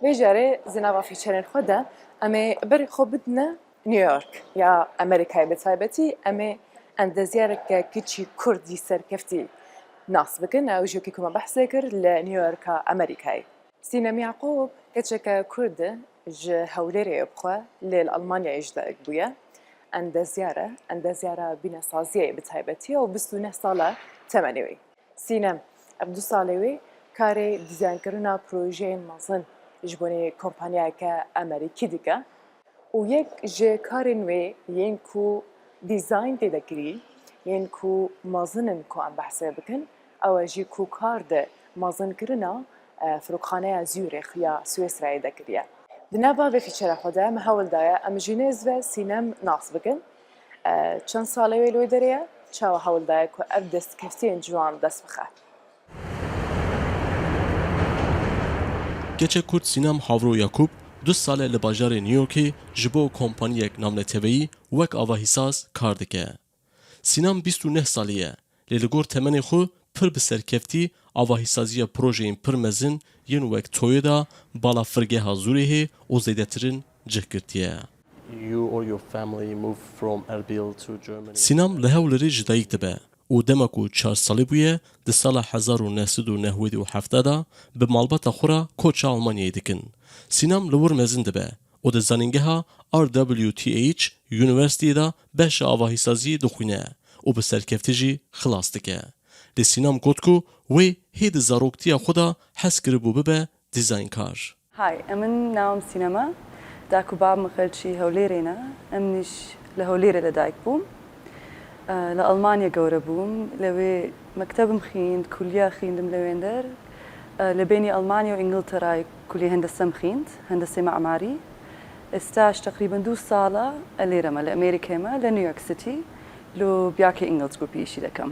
بجاره زنابا فیچرین خوده اما بری خوبتنا نيويورك يا أمريكا بتايبتي أما أندزيارك كتشي كردي سركفتي ناس بكن أو جو كيكما بحسكر لنيويورك أمريكاي سينما يعقوب كتشك كرد ج هوليري بخوا للألمانيا إجداء بويا أندزيارة بنا سازية بتايبتي وبستو صالة تمانيوي سينما أبدو صالوي كاري ديزاين كرنا بروجين مازن جبوني كومبانيا كأمريكي ديكا و یک جه کارن و ین کو دیزاین دیده کری ین کو مازنن کو ام بحثه بکن او جی کو کار ده مازن کرنا فروخانه زیوریخ یا سوئیسرا دیده کریه دنبا به فیچر خوده محاول دایا ام جینز و سینم ناس بکن چند ساله ویلوی دریه چاو حاول دایا کو اف دست کفتی جوان دست بخه گچه کورد سینم هاورو یاکوب 2 ساله لباجار نیویورکی جبو کمپانیک نامنتوی وک آواهیساز کار دکه. سینام 29 سالیه. لگور تمن خو پر بسرکفتی آواهیسازی پروژه پر مزن ین وک تویدا بالا فرگه هزوریه و زیدترین جهکرتیه. You or your family moved from Erbil to Germany. سینام لهولری جدایک دبه. و دمکو 4 سالی بویه ده سال 1997 به مالبات خورا کوچ آلمانیای دکن. سینام لور مزن دبه و ده زنینگه ها RWTH یونیورسیتی دا بهش آواهیسازی دخوینه و به سرکفتجی خلاص دکه. ده سینام گوت کو وی هید زاروکتی خدا حس کربو ببه دیزاین کار. هاي أمن ناوم سينما داكو باب مخلشي هوليرينا أمنش لهوليري لدايك بوم لألمانيا جورا بوم لوي مكتب مخين كلية خين دم لويندر لبيني ألمانيا وإنجلترا كلية هندسة مخينت هندسة معماري استاش تقريبا 2 سالة الليرما لأمريكا ما لنيويورك سيتي لو بياكي إنجلز جروبي إشي لكم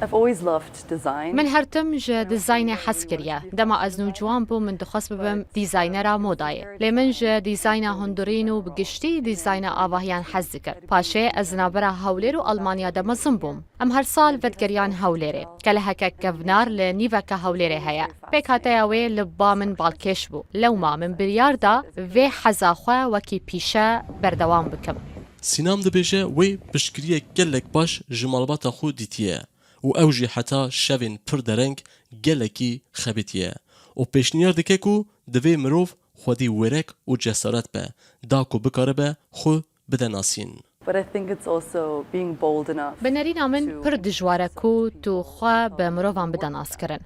I've always loved design. من هرتم جا ديزاين حسكريا دما از نوجوان بو من دخص ببم ديزاينرا موداي لمن جا ديزاين هندورينو بگشتي ديزاين آواهيان حزكر پاشه از نابرا هوليرو ألمانيا دمزن بوم ام هر سال ودگريان هوليري كلهكا كفنار لنيوكا هوليري هيا بيك هاتاوي لبا من بالكش بو لو ما من برياردا في حزاخوا وكي بيشا بردوام بكم سینام دبیجه وی بشکریه گلک باش جمالبات خو دیتیه و اوجی حتی شوین پر درنگ گلکی خبیتیه و پیشنیار دکه کو دوی مروف خودی ورک و جسارت به داکو بکاره به خو بده ناسین. But I think it's also being bold enough. بنرينا من پر دجواره کو تو خوا به مروفان بدن آسکرن.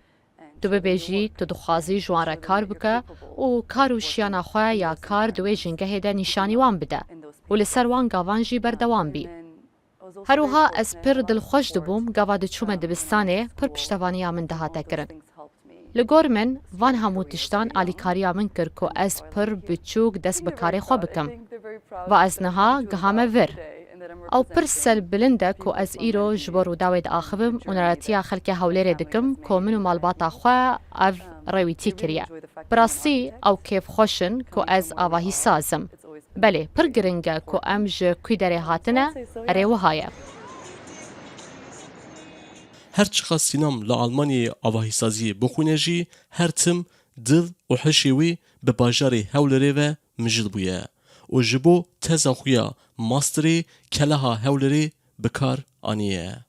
تو ببیجی تو دخوازی جواره کار بکه و کارو شیانا خواه یا کار دوی جنگه هده نشانی وان بده و لسر وان گاوان جی بردوان بی. هروها از پر دل خوش دبوم گاوا دچوم دبستانه پر پشتوانی من دهاته کرن. لگور من وان همو تشتان آلیکاریا من کر که از پر بچوک دست بکاری خواه بکم و از نها گهامه ور. او پر سل بلنده که از ایرو جبرو داوید آخویم و نراتی خلک حوله دکم که منو مالباتا خواه او رویتی کریه. براستی او کیف خوشن که از آواهی سازم. بله پر گرنگه که امج کوی داره هاتنه اره و هایه. هر چقدر سینام لآلمانی آواهیسازی بخونه جی هر تم دل و حشیوی به باجاری هولره و مجد بویه و جبو تزا خویا ماستری کلها هولره بکار آنیه.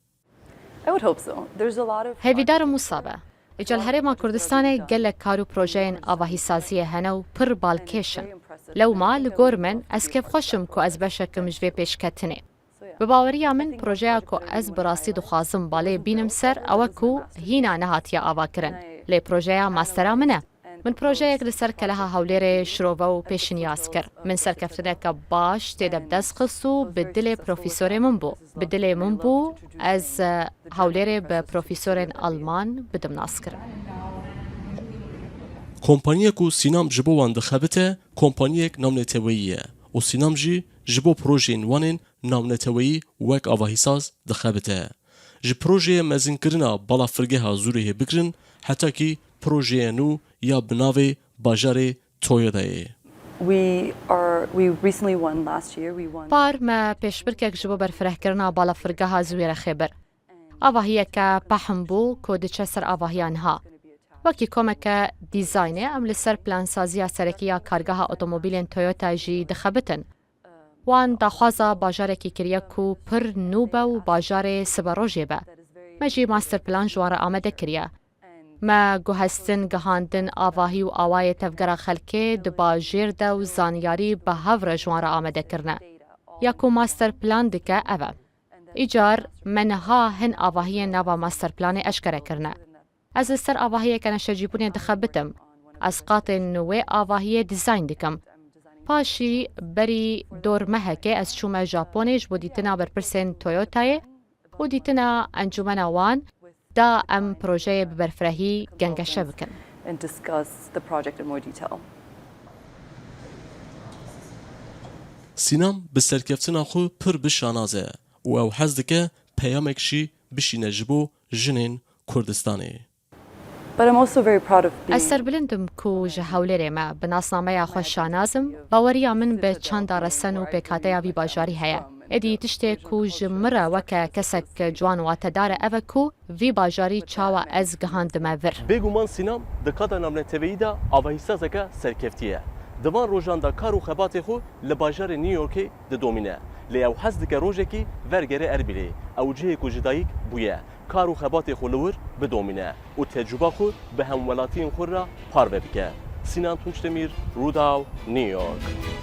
I would hope so. There's a lot of هیویدار مصابه. اجال هرما کردستان گلک کارو پروژین آواهی سازی هنو پر بالکشن. لو ما لگور من از کف خوشم که از بشکم جوی پیش کتنه. به باوری من پروژه که از براستی دخوازم باله بینم سر او که هینا نهاتیا آوا کرن. لی پروژه ماسترا منه. من پروژه یک لسر کلها هولیر شروع و پیشنیاز کرد. من سرکفتنه که باش تیدب دست خصو بدل پروفیسور من بو. بدل من بو از هولیر به پروفیسور آلمان بدم ناس کرد. کمپانیه که سینام جبو وان دخبته کمپانیه نامنتوییه و سینام جی جبو پروژین وانین نامنتویی وک آواهیساز دخبته. جی پروژه مزین کرنا بالا فرگه ها زوره بکرن حتی که پروژه نو یا بناوی باجار تویدای. We recently won last year. We won. پار ما پیش برکه جبو برفره کرنا بالا فرگه ها زویر خبر. آواهیه که پهم بو که دچه سر آواهیان ها. وەکی کۆمەکە دیزاینێ ئەم لەسەر پلانسازیە سەرەکیە کارگەها ئۆتۆمۆبیلên تۆیۆتا ژی دەخەبتن. وان داخوازە باژارێکی کریە و پر نو بە و باژارێ سبەڕۆژێ بە. مەژی ماستر پلان ژوارە ئامادە کریە. ما گوهستن گەهاندن ئاواهی و ئاوایە تەفگەرە خەلکێ دباژێردە و زانیاری بە هەورە ژوارە ئامادەکردنە. یاکو ماستر پلان دکە ئەوە. ئیجار منەها هەن ئاواهیە ناوا ماستر پلانێ ئەشکەرەکردنە. ئەز لەسەر ئاواهیەکە نەشەجیبوونێ دەخەبتم. ئەز قاتێ نوێ ئاواهیە دیزاین دکەم. پاشی بەری دۆرمەهەکێ ئەس چوومە ژاپۆنێش بۆ دیتنا بەرپرسێن تۆیۆتایە و دیتنا ئەنجومەنە وان دا ئەم پرۆژەیە ببەرفرەهی گەنگەشە بکەن. and discuss the project in more detail. سینام bi serkeftina xwe pir bişanaze û ew hez dike peyamekşî bişîne ji bo jinên Kurdistanê. But I'm also very proud of being ئەس سەربلندم کو ji hewlêrê me bi nasnameya xwe şanazim baweriya min bi çanda resen û pêkhateya vî bajarî heye. Êdî tiştê ku ji min re weke kesek ciwan û watedar e ev e ku vî bajarî çawa ez gihandime vir. Bêguman Sînam di qada navneteveyî de avahîsazeke serkeftiye. Divan rojan da kar û xebatê xwe li bajarê New Yorkê didomîne. Lê ew hez dike rojekî vergere Erbilê. Ew cihê ku ji dayîk bûye. Kar û xebatê xwe li wir bidomîne û tecrüba xwe bi hemwelatiyên xwe re parve bike. Sinan Tunçdemîr, Rûdaw, New York.